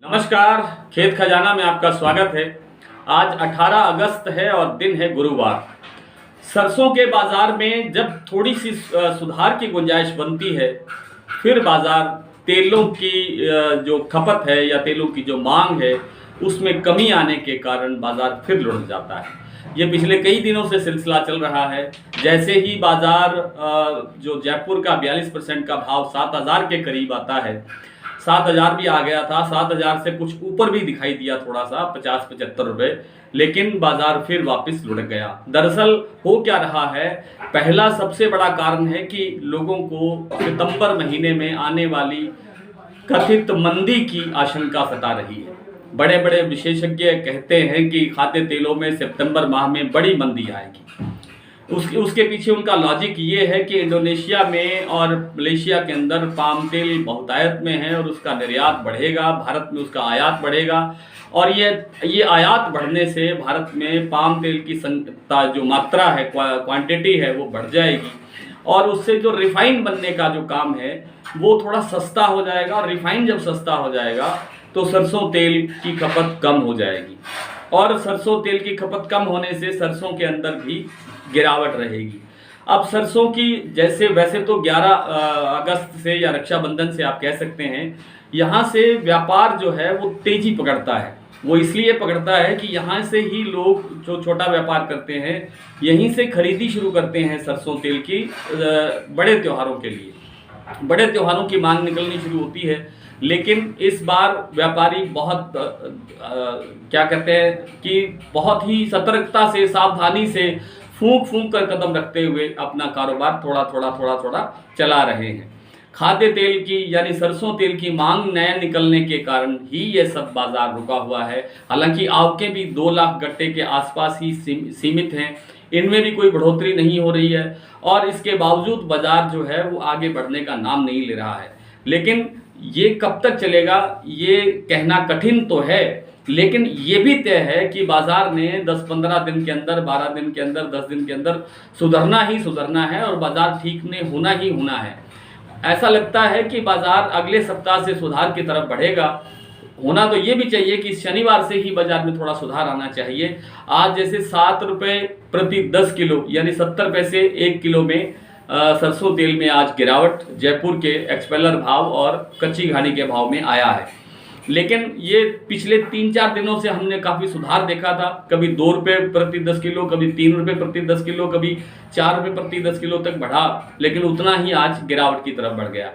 नमस्कार, खेत खजाना में आपका स्वागत है। आज 18 अगस्त है और दिन है गुरुवार। सरसों के बाज़ार में जब थोड़ी सी सुधार की गुंजाइश बनती है, फिर बाज़ार तेलों की जो खपत है या तेलों की जो मांग है उसमें कमी आने के कारण बाज़ार फिर लुढ़क जाता है। ये पिछले कई दिनों से सिलसिला चल रहा है। जैसे ही बाज़ार जो जयपुर का 42% का भाव 7,000 के करीब आता है, 7,000 भी आ गया था, 7,000 से कुछ ऊपर भी दिखाई दिया थोड़ा सा 50-75 रुपये, लेकिन बाजार फिर वापस लुढ़क गया। दरअसल हो क्या रहा है, पहला सबसे बड़ा कारण है कि लोगों को सितंबर महीने में आने वाली कथित मंदी की आशंका सता रही है। बड़े बड़े विशेषज्ञ कहते हैं कि खाद्य तेलों में सितंबर माह में बड़ी मंदी आएगी। उसके पीछे उनका लॉजिक ये है कि इंडोनेशिया में और मलेशिया के अंदर पाम तेल बहुतायत में है और उसका निर्यात बढ़ेगा, भारत में उसका आयात बढ़ेगा और ये आयात बढ़ने से भारत में पाम तेल की जो मात्रा है, क्वांटिटी है, वो बढ़ जाएगी और उससे जो रिफाइन बनने का जो काम है वो थोड़ा सस्ता हो जाएगा। और रिफाइन जब सस्ता हो जाएगा तो सरसों तेल की खपत कम हो जाएगी और सरसों तेल की खपत कम होने से सरसों के अंदर भी गिरावट रहेगी। अब सरसों की वैसे तो 11 अगस्त से या रक्षाबंधन से आप कह सकते हैं, यहाँ से व्यापार जो है वो तेजी पकड़ता है। वो इसलिए पकड़ता है कि यहाँ से ही लोग जो छोटा व्यापार करते हैं यहीं से खरीदी शुरू करते हैं सरसों तेल की। बड़े त्योहारों के लिए बड़े त्योहारों की मांग निकलनी शुरू होती है, लेकिन इस बार व्यापारी बहुत क्या कहते हैं कि बहुत ही सतर्कता से, सावधानी से, फूंक कर कदम रखते हुए अपना कारोबार थोड़ा चला रहे हैं। खाद्य तेल की यानी सरसों तेल की मांग नया निकलने के कारण ही ये सब बाजार रुका हुआ है। हालांकि आवकें भी 2 लाख गट्टे के आसपास ही सीमित हैं, इनमें भी कोई बढ़ोतरी नहीं हो रही है और इसके बावजूद बाजार जो है वो आगे बढ़ने का नाम नहीं ले रहा है। लेकिन ये कब तक चलेगा ये कहना कठिन तो है, लेकिन ये भी तय है कि बाजार ने 10-15 दिन के अंदर, 12 दिन के अंदर, 10 दिन के अंदर सुधरना ही सुधरना है और बाजार ठीक ने होना ही होना है। ऐसा लगता है कि बाजार अगले सप्ताह से सुधार की तरफ बढ़ेगा। होना तो ये भी चाहिए कि शनिवार से ही बाजार में थोड़ा सुधार आना चाहिए। आज जैसे 7 रुपये प्रति 10 किलो यानी 70 पैसे 1 किलो में सरसों तेल में आज गिरावट जयपुर के एक्सपेलर भाव और कच्ची घानी के भाव में आया है। लेकिन ये पिछले 3-4 दिनों से हमने काफ़ी सुधार देखा था। कभी 2 रुपये प्रति 10 किलो, कभी 3 रुपये प्रति 10 किलो, कभी 4 रुपये प्रति 10 किलो तक बढ़ा, लेकिन उतना ही आज गिरावट की तरफ बढ़ गया।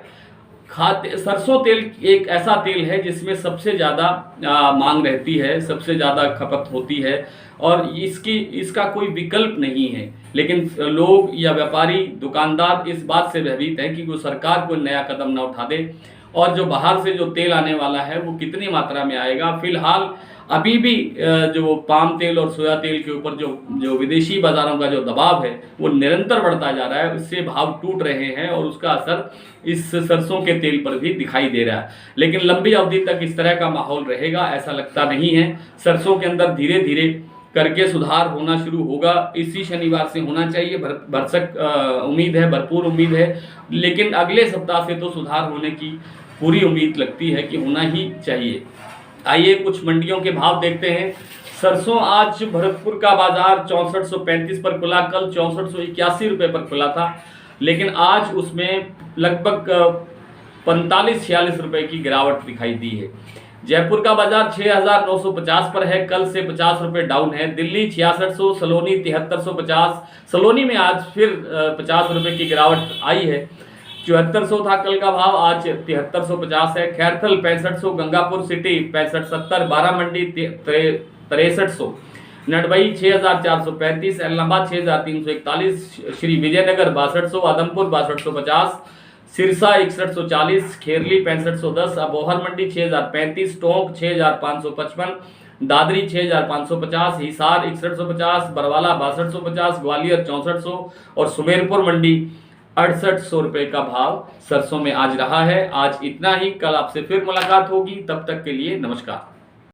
सरसों तेल एक ऐसा तेल है जिसमें सबसे ज़्यादा मांग रहती है, सबसे ज़्यादा खपत होती है और इसका कोई विकल्प नहीं है। लेकिन लोग या व्यापारी, दुकानदार इस बात से भयभीत है कि वो सरकार कोई नया कदम ना उठा दे और जो बाहर से जो तेल आने वाला है वो कितनी मात्रा में आएगा। फिलहाल अभी भी जो पाम तेल और सोया तेल के ऊपर जो विदेशी बाज़ारों का जो दबाव है वो निरंतर बढ़ता जा रहा है, उससे भाव टूट रहे हैं और उसका असर इस सरसों के तेल पर भी दिखाई दे रहा है। लेकिन लंबी अवधि तक इस तरह का माहौल रहेगा ऐसा लगता नहीं है। सरसों के अंदर धीरे धीरे करके सुधार होना शुरू होगा। इसी शनिवार से होना चाहिए, भरसक उम्मीद है, भरपूर उम्मीद है। लेकिन अगले सप्ताह से तो सुधार होने की पूरी उम्मीद लगती है कि होना ही चाहिए। आइए कुछ मंडियों के भाव देखते हैं। सरसों आज भरतपुर का बाजार 6435 पर खुला, कल 6481 रुपये पर खुला था, लेकिन आज उसमें लगभग 45-46 रुपये की गिरावट दिखाई दी है। जयपुर का बाजार 6950 पर है, कल से 50 रुपये डाउन है। दिल्ली 6600, सलोनी 7350, सलोनी में आज फिर 50 रुपये की गिरावट आई है। 7400 था कल का भाव, आज 7350 है। खैरथल 6500, गंगापुर सिटी 6570, बारामंडी 6300, नडबई 6435, एलनाबाद 6341, श्री विजयनगर 6200, आदमपुर 6250, सिरसा 6140, खेरली 6510, अबोहर मंडी 6035, टोंक 6555, दादरी 6550, हिसार 6150, बरवाला 6250, ग्वालियर 6400 और सुमेरपुर मंडी 6800 रुपये का भाव सरसों में आज रहा है। आज इतना ही, कल आपसे फिर मुलाकात होगी, तब तक के लिए नमस्कार।